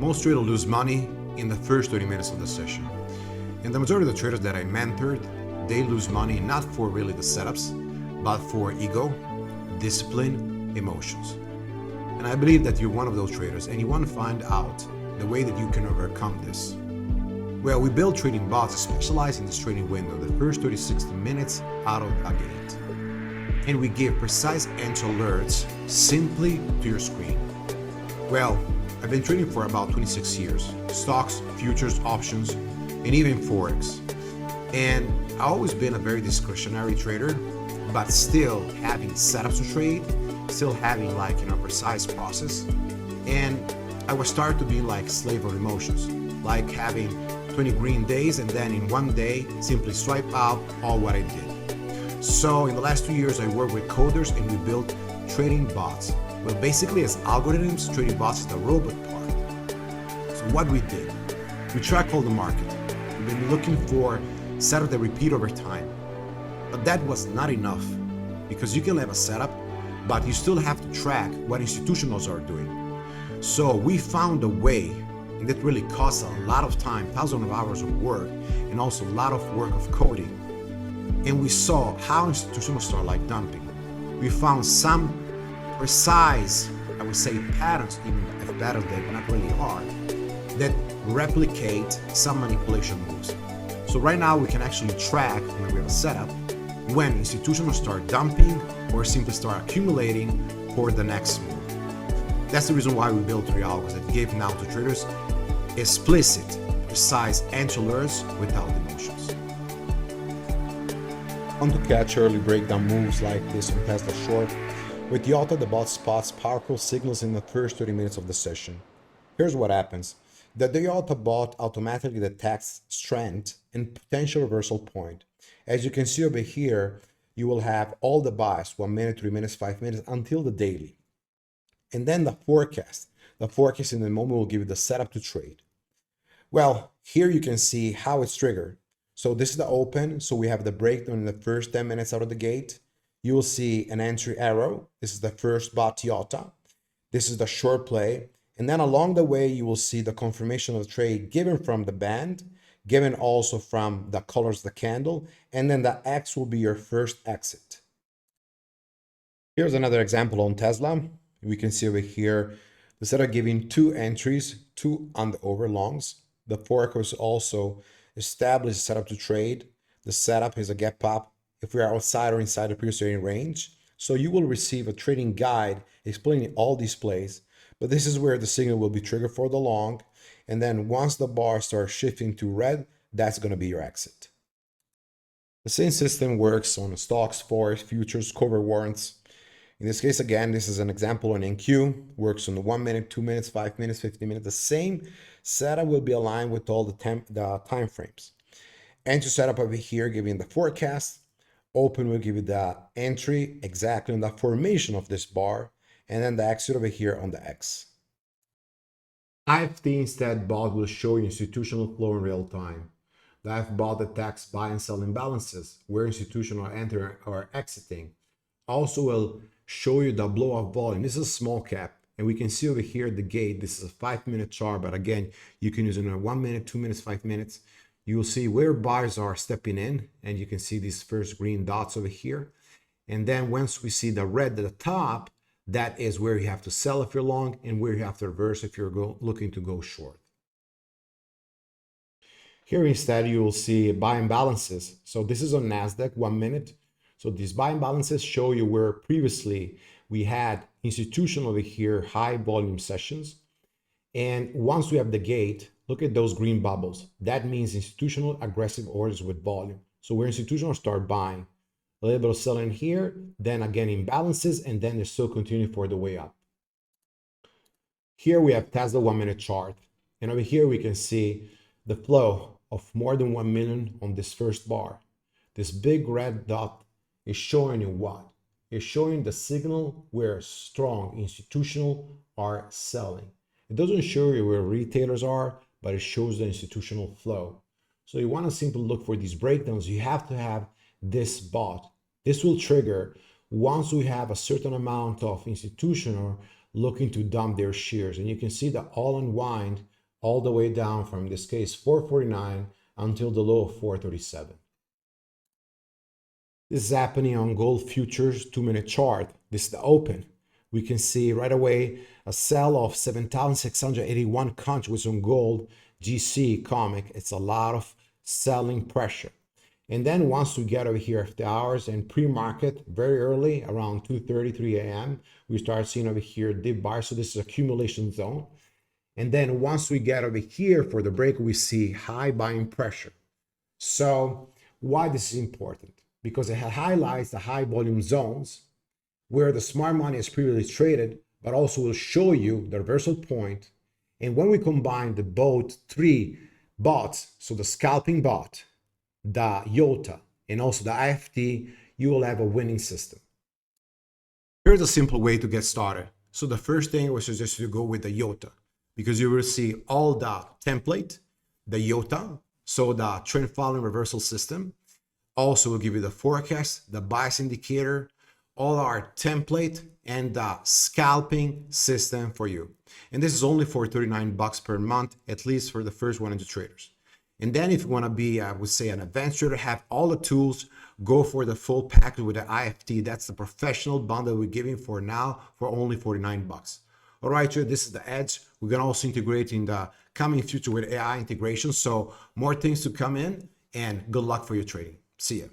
Most traders lose money in the first 30 minutes of the session. And the majority of the traders that I mentored, they lose money not for really the setups, but for ego, discipline, emotions. And I believe that you're one of those traders and you want to find out the way that you can overcome this. Well, we build trading bots specialized in this trading window, the first 30 to 60 minutes out of a gate. And we give precise entry alerts simply to your screen. Well, I've been trading for about 26 years, stocks, futures, options, and even Forex. And I've always been a very discretionary trader, but still having setups to trade, still having precise process. And I was started to be like slave of emotions, like having 20 green days and then in one day simply swipe out all what I did. So in the last 2 years I worked with coders and we built trading bots. Well, basically as algorithms, trading bots is the robot part. So what we did, we track all the market. We've been looking for setup that repeat over time. But that was not enough because you can have a setup, but you still have to track what institutionals are doing. So we found a way, and that really costs a lot of time, thousands of hours of work, and also a lot of work of coding. And we saw how institutionals start dumping. We found some precise, I would say patterns, even if patterns they not really are, that replicate some manipulation moves. So right now we can actually track when we have a setup, when institutions start dumping or simply start accumulating for the next move. That's the reason why we built 3 algos that give now to traders explicit, precise entry alerts without emotions. Want to catch early breakdown moves like this on Tesla short? With JOTA, the bot spots powerful signals in the first 30 minutes of the session. Here's what happens. The JOTA bot automatically detects strength and potential reversal point. As you can see over here, you will have all the buys, 1 minute, 3 minutes, 5 minutes, until the daily. And then the forecast. The forecast in the moment will give you the setup to trade. Well, here you can see how it's triggered. So this is the open. So we have the breakdown in the first 10 minutes out of the gate. You will see an entry arrow. This is the first bot JOTA. This is the short play. And then along the way, you will see the confirmation of the trade given from the band, given also from the colors of the candle, and then the X will be your first exit. Here's another example on Tesla. We can see over here, instead of giving 2 entries, 2 on the overlongs, the forecast also established a setup to trade. The setup is a gap up if we are outside or inside the previous trading range. So you will receive a trading guide explaining all these plays, but this is where the signal will be triggered for the long. And then once the bar starts shifting to red, that's going to be your exit. The same system works on stocks, forex, futures, cover warrants. In this case, again, this is an example on NQ, works on the 1 minute, 2 minutes, 5 minutes, 15 minutes. The same setup will be aligned with all the time frames. Entry setup over here, giving the forecast. Open will give you the entry exactly on the formation of this bar, and then the exit over here on the X. life.The instead bot will show you institutional flow in real time. The life bot detects buy and sell imbalances, where institutional are entering or exiting. Also will show you the blow off volume. This is a small cap, and we can see over here the gate. This is a 5-minute chart, but again, you can use it in a 1 minute, 2 minutes, 5 minutes. You will see where buyers are stepping in, and you can see these first green dots over here. And then once we see the red at the top, that is where you have to sell if you're long and where you have to reverse if you're looking to go short. Here instead, you will see buy imbalances. So this is on NASDAQ, 1 minute. So these buy imbalances show you where previously we had institutional over here, high volume sessions. And once we have the gate, look at those green bubbles. That means institutional aggressive orders with volume. So where institutional start buying, a little bit of selling here, then again imbalances, and then they still continue for the way up. Here we have Tesla 1 minute chart. And over here we can see the flow of more than 1 million on this first bar. This big red dot is showing you what? It's showing the signal where strong institutional are selling. It doesn't show you where retailers are, but it shows the institutional flow. So you want to simply look for these breakdowns. You have to have this bot. This will trigger once we have a certain amount of institutional looking to dump their shares. And you can see the all unwind all the way down from, in this case, 449 until the low of 437. This is happening on gold futures 2-minute chart. This is the open. We can see right away a sell of 7,681 contracts on gold GC comic. It's a lot of selling pressure. And then once we get over here after hours and pre-market very early around 2:33 a.m., we start seeing over here dip bar. So this is accumulation zone. And then once we get over here for the break, we see high buying pressure. So why this is important? Because it highlights the high volume zones where the smart money is previously traded, but also will show you the reversal point. And when we combine the both three bots, so the scalping bot, the JOTA, and also the IFT, you will have a winning system. Here's a simple way to get started. So the first thing we suggest you go with the JOTA, because you will see all the template, the JOTA, so the trend following reversal system. Also will give you the forecast, the bias indicator, all our template, and the scalping system for you. And this is only for $39 per month, at least for the first 100 traders. And then if you want to be, I would say, an advanced trader, have all the tools, go for the full package with the IFT. That's the professional bundle we're giving for now for only $49. All right, so this is the edge. We're going to also integrate in the coming future with AI integration. So more things to come in, and good luck for your trading. See ya.